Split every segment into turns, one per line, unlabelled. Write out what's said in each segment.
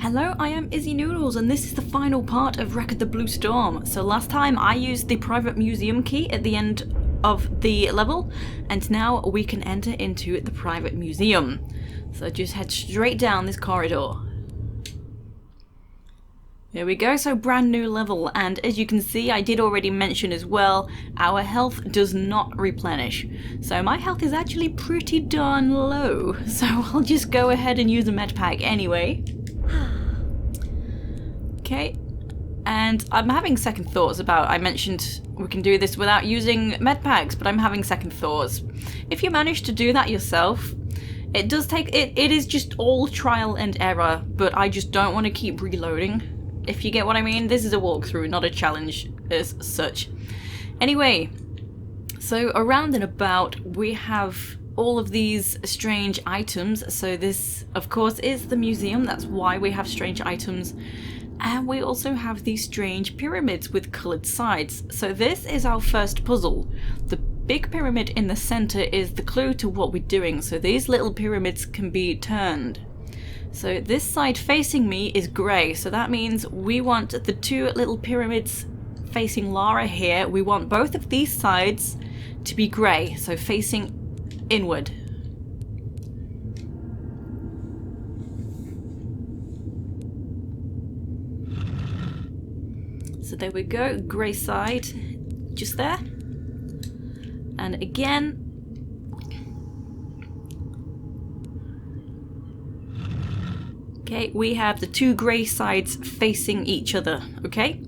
Hello, I am Izzy Noodles and this is the final part of Wreck of the Blue Storm. So last time I used the private museum key at the end of the level, and now we can enter into the private museum. So just head straight down this corridor. Here we go, so brand new level, and as you can see, I did already mention as well, our health does not replenish. So my health is actually pretty darn low, so I'll just go ahead and use a Medpack anyway. Okay, and I'm having second thoughts about, I mentioned we can do this without using Medpacks, but I'm having second thoughts. If you manage to do that yourself, it does take, it is just all trial and error, but I just don't want to keep reloading. If you get what I mean, this is a walkthrough, not a challenge as such. Anyway, so around and about we have all of these strange items. So this, of course, is the museum. That's why we have strange items. And we also have these strange pyramids with coloured sides. So this is our first puzzle. The big pyramid in the centre is the clue to what we're doing. So these little pyramids can be turned. So this side facing me is grey, so that means we want the two little pyramids facing Lara here. We want both of these sides to be grey, so facing inward. So there we go, grey side, just there. And again, okay, we have the two grey sides facing each other, okay?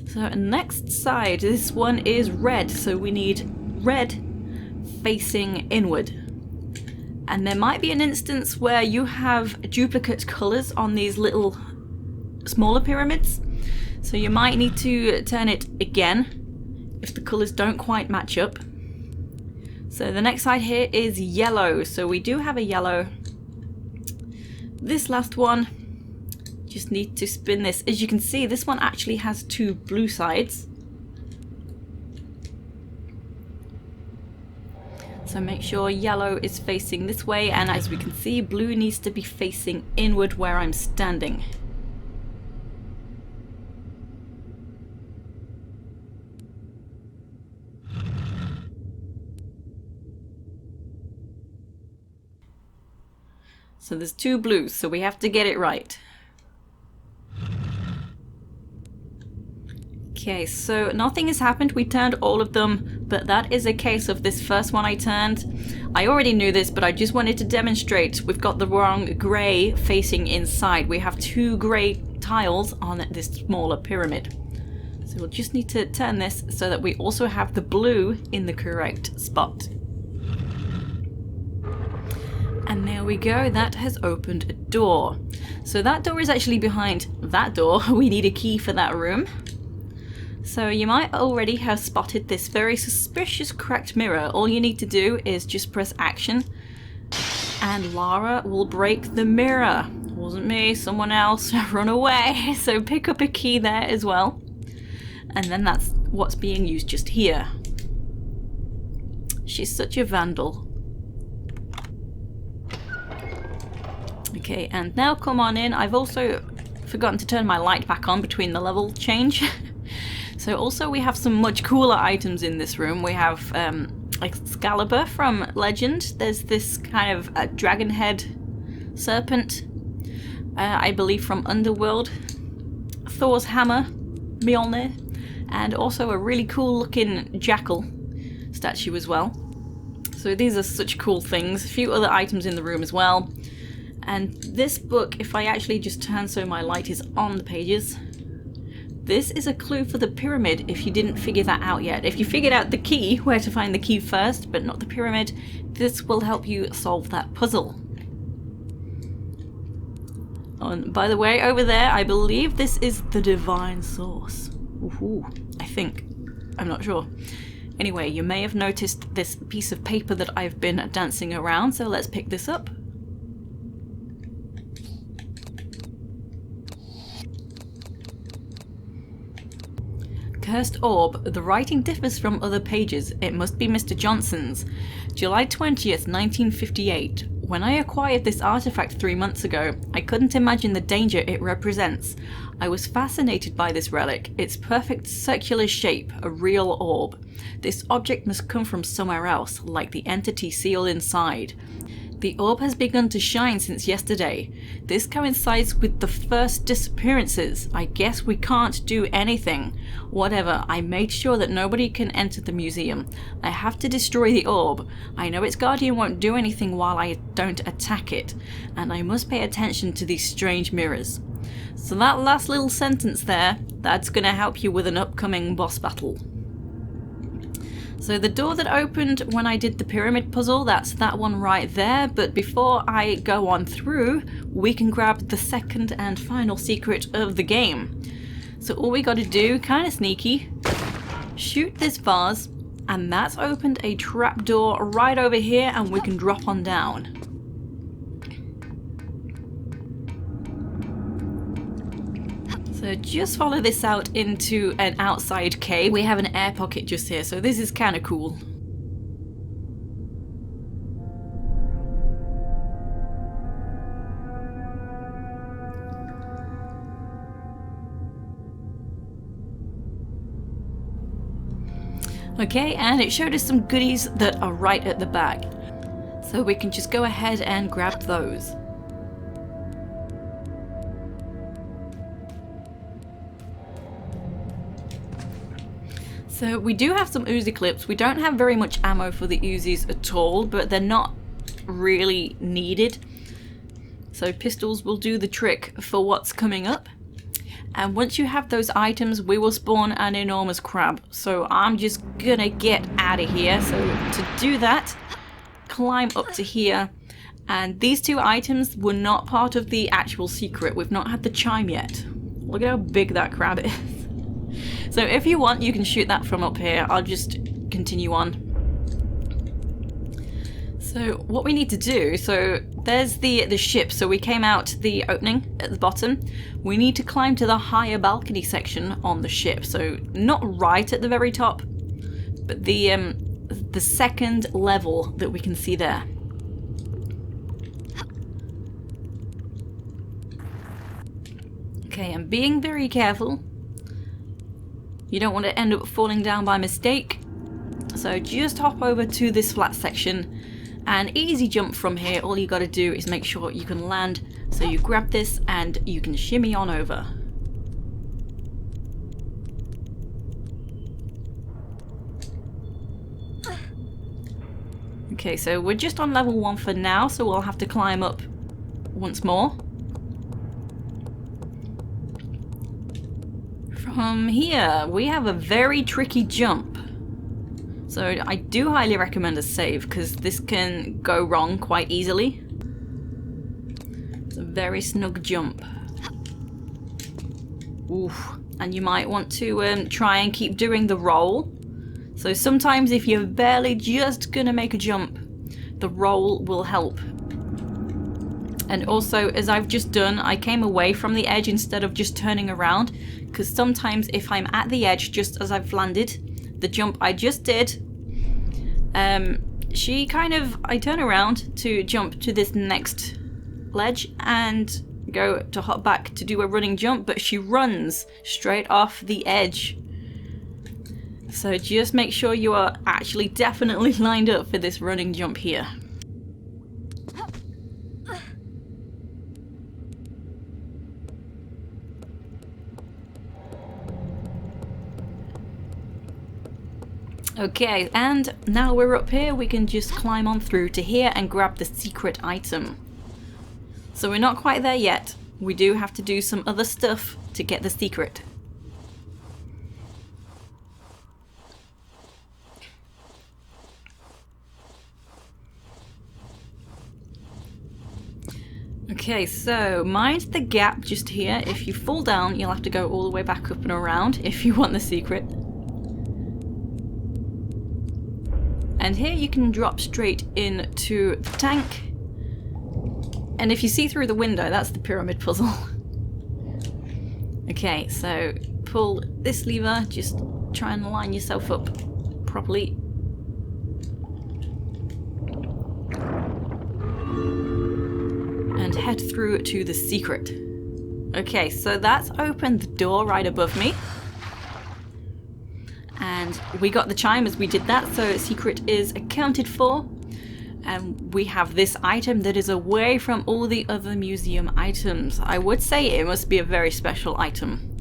So next side, this one is red, so we need red facing inward. And there might be an instance where you have duplicate colours on these little smaller pyramids, so you might need to turn it again if the colours don't quite match up. So the next side here is yellow, so we do have a yellow. This last one, just need to spin this. As you can see, this one actually has two blue sides. So make sure yellow is facing this way, and as we can see, blue needs to be facing inward where I'm standing. So there's two blues, so we have to get it right. Okay, so nothing has happened. We turned all of them, but that is a case of this first one I turned. I already knew this, but I just wanted to demonstrate. We've got the wrong grey facing inside. We have two grey tiles on this smaller pyramid. So we'll just need to turn this so that we also have the blue in the correct spot. And there we go, that has opened a door. So that door is actually behind that door. We need a key for that room. So you might already have spotted this very suspicious cracked mirror. All you need to do is just press action and Lara will break the mirror. It wasn't me, someone else. Run away. So pick up a key there as well. And then that's what's being used just here. She's such a vandal. Okay, and now come on in. I've also forgotten to turn my light back on between the level change. So also we have some much cooler items in this room. We have Excalibur from Legend. There's this kind of a dragon head serpent, I believe from Underworld. Thor's hammer, Mjolnir, and also a really cool looking jackal statue as well. So these are such cool things. A few other items in the room as well. And this book, if I actually just turn so my light is on the pages, this is a clue for the pyramid if you didn't figure that out yet. If you figured out the key, where to find the key first, but not the pyramid, this will help you solve that puzzle. And by the way, over there, I believe this is the divine source. Ooh, I think. I'm not sure. Anyway, you may have noticed this piece of paper that I've been dancing around, so let's pick this up. Cursed Orb. The writing differs from other pages. It must be Mr. Johnson's. July 20th, 1958. When I acquired this artifact 3 months ago, I couldn't imagine the danger it represents. I was fascinated by this relic, its perfect circular shape, a real orb. This object must come from somewhere else, like the entity sealed inside. The orb has begun to shine since yesterday. This coincides with the first disappearances. I guess we can't do anything. Whatever, I made sure that nobody can enter the museum. I have to destroy the orb. I know its guardian won't do anything while I don't attack it, and I must pay attention to these strange mirrors. So that last little sentence there, that's gonna help you with an upcoming boss battle. So the door that opened when I did the pyramid puzzle, that's that one right there, but before I go on through, we can grab the second and final secret of the game. So all we gotta do, kinda sneaky, shoot this vase, and that's opened a trapdoor right over here, and we can drop on down. So just follow this out into an outside cave. We have an air pocket just here, so this is kind of cool. Okay, and it showed us some goodies that are right at the back. So we can just go ahead and grab those. So we do have some Uzi clips. We don't have very much ammo for the Uzis at all, but they're not really needed. So pistols will do the trick for what's coming up. And once you have those items, we will spawn an enormous crab. So I'm just gonna get out of here. So to do that, climb up to here. And these two items were not part of the actual secret. We've not had the chime yet. Look at how big that crab is. So if you want, you can shoot that from up here. I'll just continue on. So what we need to do, so there's the ship. So we came out the opening at the bottom. We need to climb to the higher balcony section on the ship. So not right at the very top, but the second level that we can see there. Okay, and being very careful. You don't want to end up falling down by mistake. So just hop over to this flat section and easy jump from here. All you got to do is make sure you can land. So you grab this and you can shimmy on over. Okay, so we're just on level 1 for now, so we'll have to climb up once more. From here, we have a very tricky jump. So I do highly recommend a save, because this can go wrong quite easily. It's a very snug jump. Oof. And you might want to try and keep doing the roll. So sometimes if you're barely just gonna make a jump, the roll will help. And also, as I've just done, I came away from the edge instead of just turning around, because sometimes if I'm at the edge just as I've landed, the jump I just did, I turn around to jump to this next ledge and go to hop back to do a running jump, but she runs straight off the edge. So just make sure you are actually definitely lined up for this running jump here. Okay, and now we're up here, we can just climb on through to here and grab the secret item. So we're not quite there yet. We do have to do some other stuff to get the secret. Okay, so mind the gap just here. If you fall down, you'll have to go all the way back up and around if you want the secret. And here you can drop straight into the tank. And if you see through the window, that's the pyramid puzzle. Okay, so pull this lever, just try and line yourself up properly. head through to the secret. Okay, so that's opened the door right above me. And we got the chime as we did that, so secret is accounted for. And we have this item that is away from all the other museum items. I would say it must be a very special item.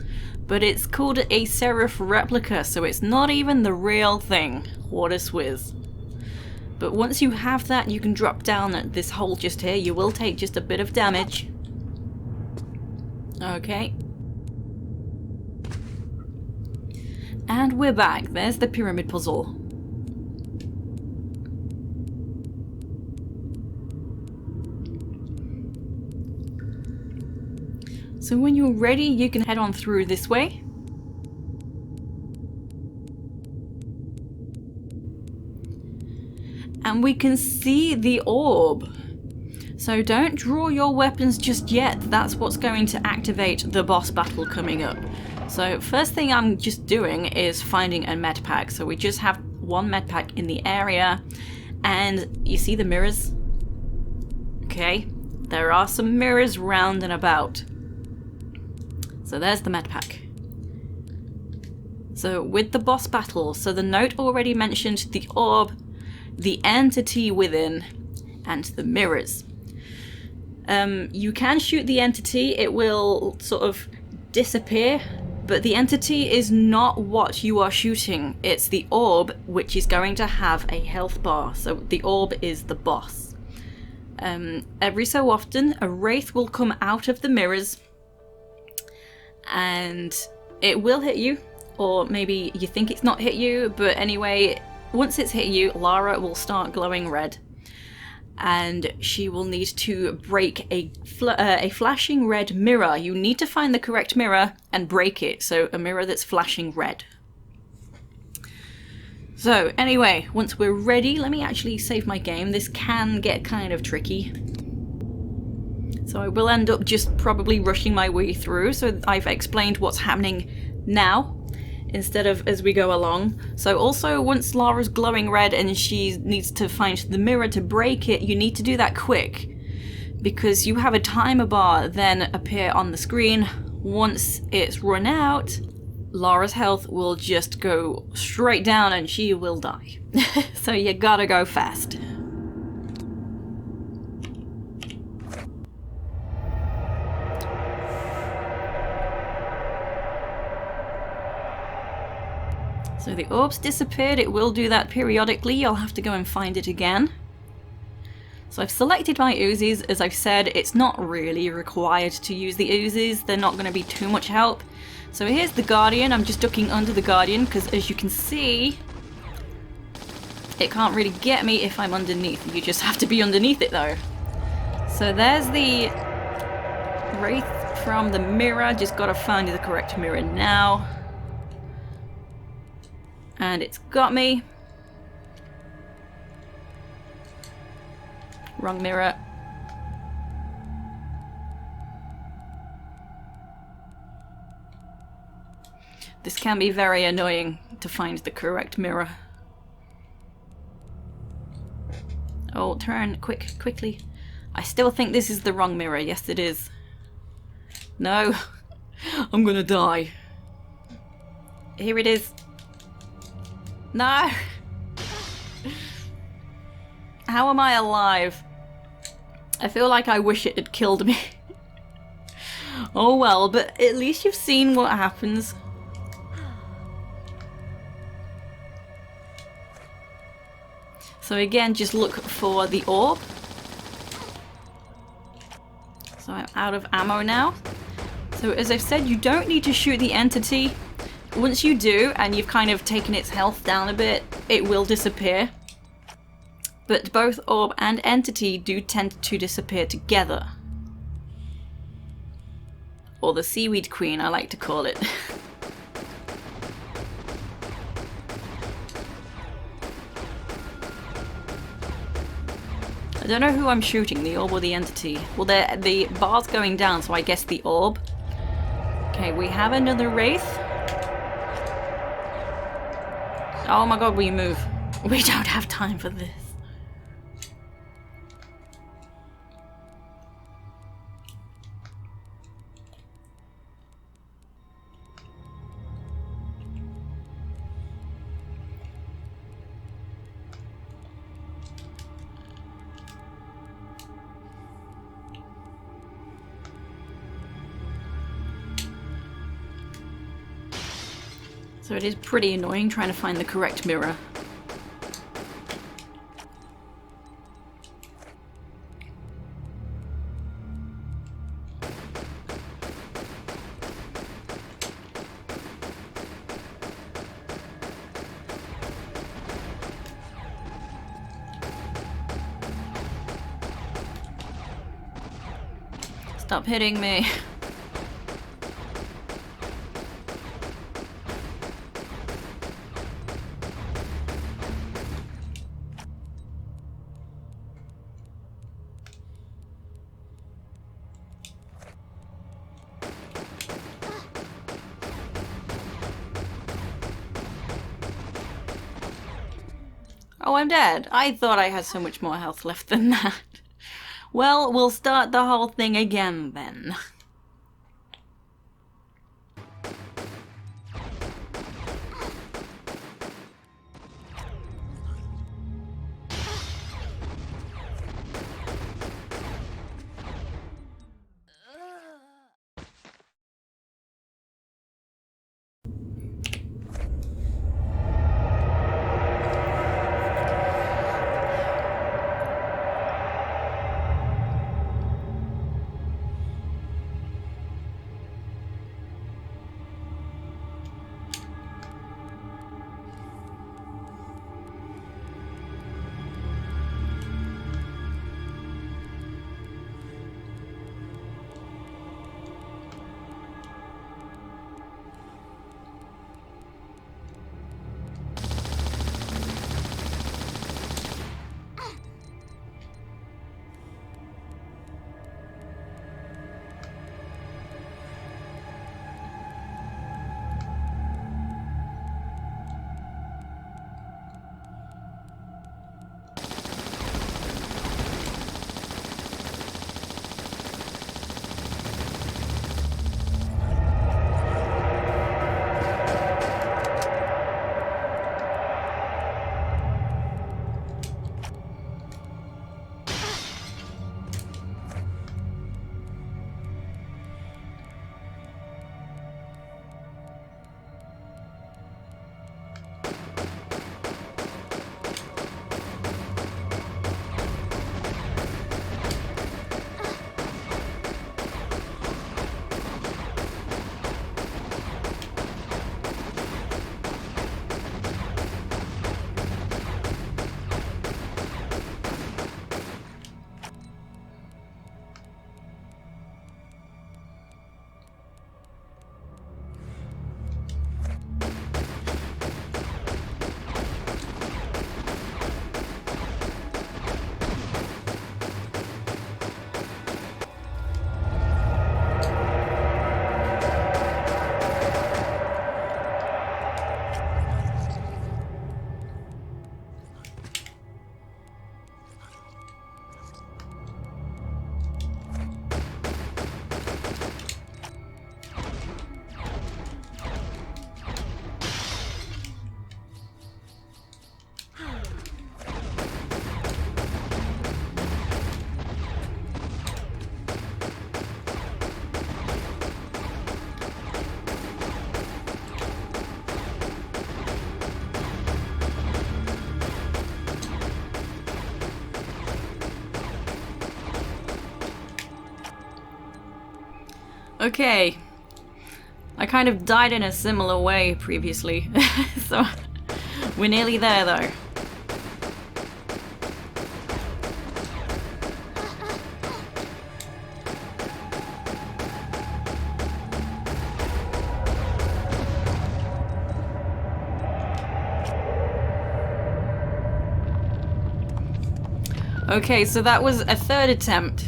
But it's called a Seraph replica, so it's not even the real thing. What a swizz. But once you have that, you can drop down at this hole just here. You will take just a bit of damage. Okay. And we're back. There's the pyramid puzzle. So when you're ready, you can head on through this way. And we can see the orb. So don't draw your weapons just yet. That's what's going to activate the boss battle coming up. So first thing I'm just doing is finding a medpack. So we just have one medpack in the area. And you see the mirrors? Okay, there are some mirrors round and about. So there's the medpack. So with the boss battle, so the note already mentioned the orb, the entity within, and the mirrors. You can shoot the entity, it will sort of disappear, but the entity is not what you are shooting. It's the orb, which is going to have a health bar. So the orb is the boss. Every so often, a wraith will come out of the mirrors, and it will hit you, or maybe you think it's not hit you, but anyway, once it's hit you, Lara will start glowing red, and she will need to break a flashing red mirror. You need to find the correct mirror and break it, so a mirror that's flashing red. So anyway, once we're ready, let me actually save my game. This can get kind of tricky. So I will end up just probably rushing my way through, so I've explained what's happening now instead of as we go along. So also, once Lara's glowing red and she needs to find the mirror to break it, you need to do that quick, because you have a timer bar then appear on the screen. Once it's run out, Lara's health will just go straight down and she will die. So you gotta go fast. So the orb's disappeared. It will do that periodically. You'll have to go and find it again. So I've selected my Uzis. As I've said, it's not really required to use the Uzis. They're not going to be too much help. So here's the Guardian. I'm just ducking under the Guardian because, as you can see, it can't really get me if I'm underneath. You just have to be underneath it though. So there's the Wraith from the mirror. Just got to find the correct mirror now. And it's got me. Wrong mirror. This can be very annoying to find the correct mirror. Oh, turn, quickly. I still think this is the wrong mirror. Yes, it is. No, I'm gonna die. Here it is. No! How am I alive? I feel like I wish it had killed me. Oh well, but at least you've seen what happens. So again, just look for the orb. So I'm out of ammo now. So as I've said, you don't need to shoot the entity. Once you do, and you've kind of taken its health down a bit, it will disappear. But both orb and entity do tend to disappear together. Or the Seaweed Queen, I like to call it. I don't know who I'm shooting, the orb or the entity. Well, the bar's going down, so I guess the orb. Okay, we have another Wraith. Oh my god, will you move? We don't have time for this. So it is pretty annoying trying to find the correct mirror. Stop hitting me. Oh, I'm dead. I thought I had so much more health left than that. Well, we'll start the whole thing again then. Okay. I kind of died in a similar way previously, so we're nearly there though. Okay, so that was a third attempt.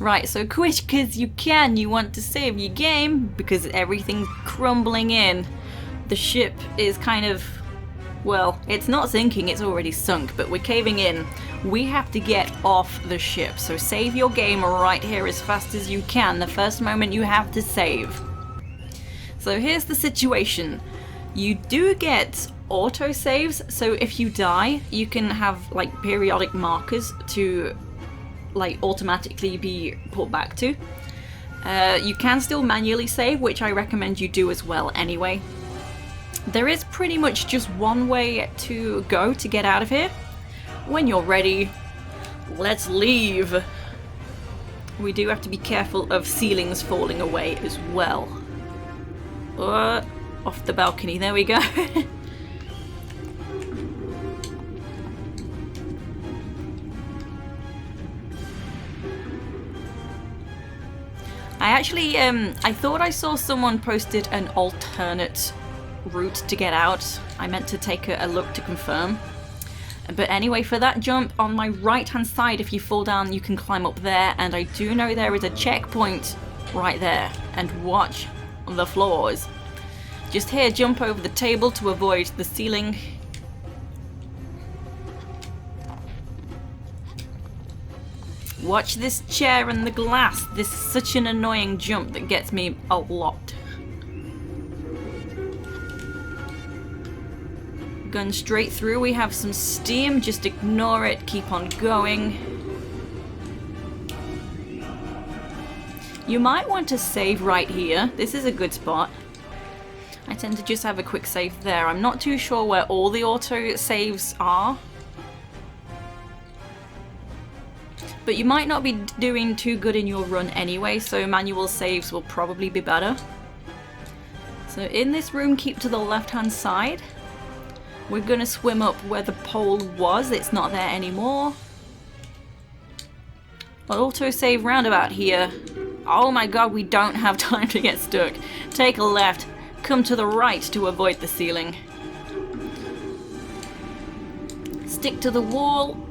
Right, so quit because you can. You want to save your game because everything's crumbling in. The ship is kind of, well, it's not sinking, it's already sunk, but we're caving in. We have to get off the ship, so save your game right here as fast as you can, the first moment you have to save. So here's the situation. You do get auto saves, so if you die, you can have like periodic markers to like automatically be put back to. You can still manually save, which I recommend you do as well anyway. There is pretty much just one way to go to get out of here. When you're ready, let's leave. We do have to be careful of ceilings falling away as well. Off the balcony, there we go. I actually, I thought I saw someone posted an alternate route to get out. I meant to take a look to confirm. But anyway, for that jump on my right hand side, if you fall down you can climb up there, and I do know there is a checkpoint right there. And watch the floors. Just here, jump over the table to avoid the ceiling. Watch this chair and the glass. This is such an annoying jump that gets me a lot. Going straight through, we have some steam, just ignore it, keep on going. You might want to save right here, this is a good spot. I tend to just have a quick save there. I'm not too sure where all the auto saves are. But you might not be doing too good in your run anyway, so manual saves will probably be better. So in this room, keep to the left hand side. We're gonna swim up where the pole was, it's not there anymore. I'll autosave round about here. Oh my god, we don't have time to get stuck. Take a left, come to the right to avoid the ceiling. Stick to the wall.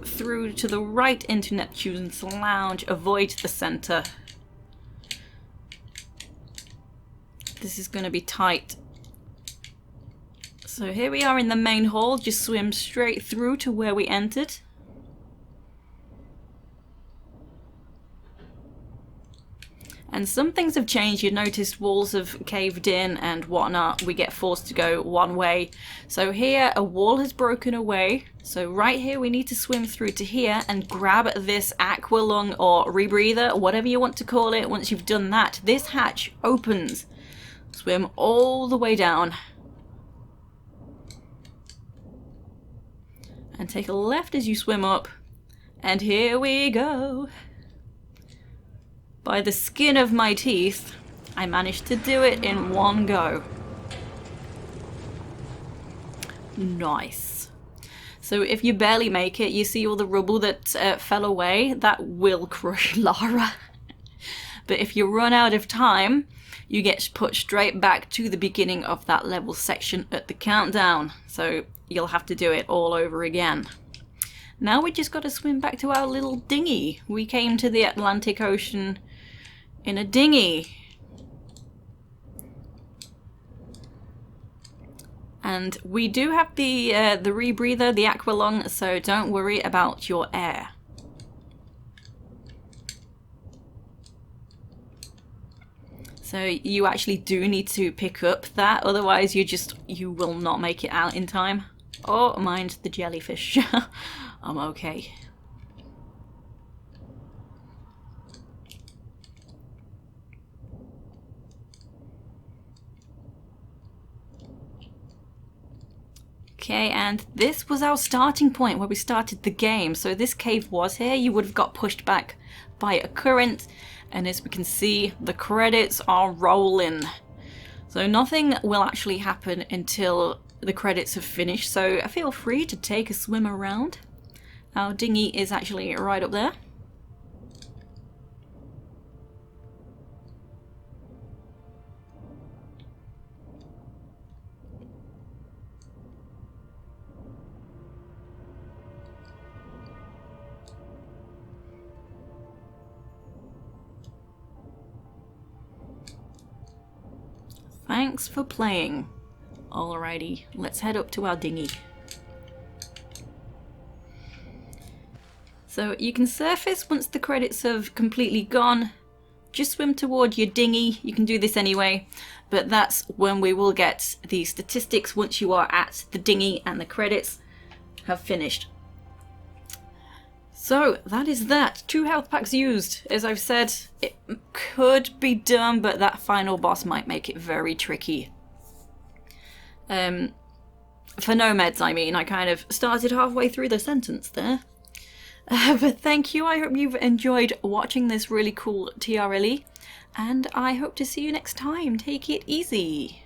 Through to the right into Neptune's Lounge, avoid the center. This is gonna be tight. So here we are in the main hall, just swim straight through to where we entered. And some things have changed. You noticed walls have caved in and whatnot. We get forced to go one way. So here a wall has broken away. So right here we need to swim through to here and grab this Aqua Lung or rebreather, whatever you want to call it. Once you've done that, this hatch opens. Swim all the way down. And take a left as you swim up. And here we go. By the skin of my teeth, I managed to do it in one go. Nice. So if you barely make it, you see all the rubble that fell away, that will crush Lara. But if you run out of time, you get put straight back to the beginning of that level section at the countdown. So you'll have to do it all over again. Now we just got to swim back to our little dinghy. We came to the Atlantic Ocean in a dinghy. And we do have the rebreather, the Aqua Lung, so don't worry about your air. So you actually do need to pick up that, otherwise you will not make it out in time. Oh, mind the jellyfish. I'm okay. Okay, and this was our starting point where we started the game. So this cave was here. You would have got pushed back by a current. And as we can see, the credits are rolling. So nothing will actually happen until the credits have finished. So feel free to take a swim around. Our dinghy is actually right up there. Thanks for playing. Alrighty, let's head up to our dinghy. So you can surface once the credits have completely gone. Just swim toward your dinghy. You can do this anyway, but that's when we will get the statistics once you are at the dinghy and the credits have finished. So that is that. 2 health packs used. As I've said, it could be done, but that final boss might make it very tricky. For no meds, I mean. I kind of started halfway through the sentence there. But thank you. I hope you've enjoyed watching this really cool TRLE. And I hope to see you next time. Take it easy.